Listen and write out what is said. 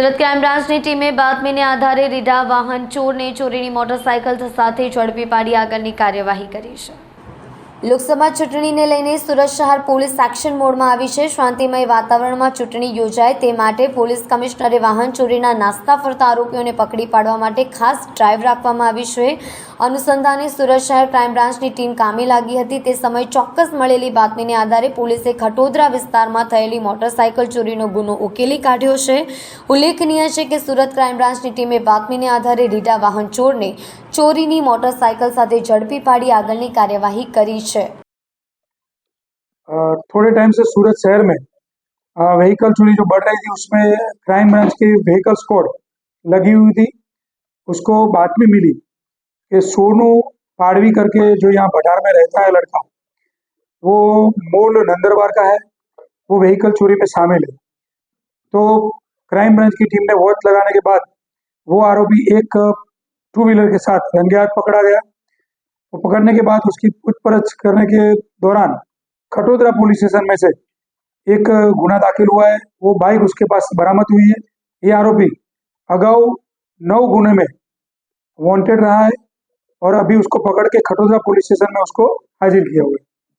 Surat crime બ્રાન્ચની ટીમે બાતમીને આધારે રીઢા વાહન ચોરને ચોરીની મોટરસાયકલ સાથે ઝડપી પાડી આગળની કાર્યવાહી કરી છે। લોકસભા ચૂંટણીને લઈને સુરત શહેર પોલીસ એક્શન મોડમાં આવી છે। શાંતિમય વાતાવરણમાં ચૂંટણી યોજાય તે માટે પોલીસ કમિશનરે વાહન ચોરીના નાસ્તા ફરતા આરોપીઓને પકડી પાડવા માટે ખાસ ડ્રાઈવ રાખવામાં આવી છે। અનુસંધાને સુરત શહેર ક્રાઇમ બ્રાન્ચની ટીમ કામે લાગી હતી। તે સમયે ચોક્કસ મળેલી બાતમીને આધારે પોલીસે ખટોદરા વિસ્તારમાં થયેલી મોટરસાયકલ ચોરીનો ગુનો ઉકેલી કાઢ્યો છે। ઉલ્લેખનીય છે કે સુરત ક્રાઇમ બ્રાન્ચની ટીમે બાતમીને આધારે રીઢા વાહન ચોરને ચોરીની मोटरसाइकिल साथ झड़पी पाड़ी आगलनी कार्यवाही करी है। थोड़े टाइम से सूरत शहर में व्हीकल चोरी जो बढ़ रही थी उसमें क्राइम ब्रांच की व्हीकल स्क्वाड लगी हुई थी। उसको बातमी मिली कि सोनू पाड़वी करके जो यहाँ भटार में रहता है लड़का, वो मूल नंदरबार का है, वो व्हीकल चोरी में शामिल है। तो क्राइम ब्रांच की टीम ने वॉच लगाने के बाद वो आरोपी एक टू व्हीलर के साथ रंगे हाथ पकड़ा गया। वो पकड़ने के बाद उसकी पूछपरछ करने के दौरान खटोदरा पुलिस स्टेशन में से एक गुना दाखिल हुआ है। वो बाइक उसके पास बरामद हुई है। ये आरोपी अगाऊ 9 गुने में वांटेड रहा है और अभी उसको पकड़ के खटोदरा पुलिस स्टेशन में उसको हाजिर किया हुआ है।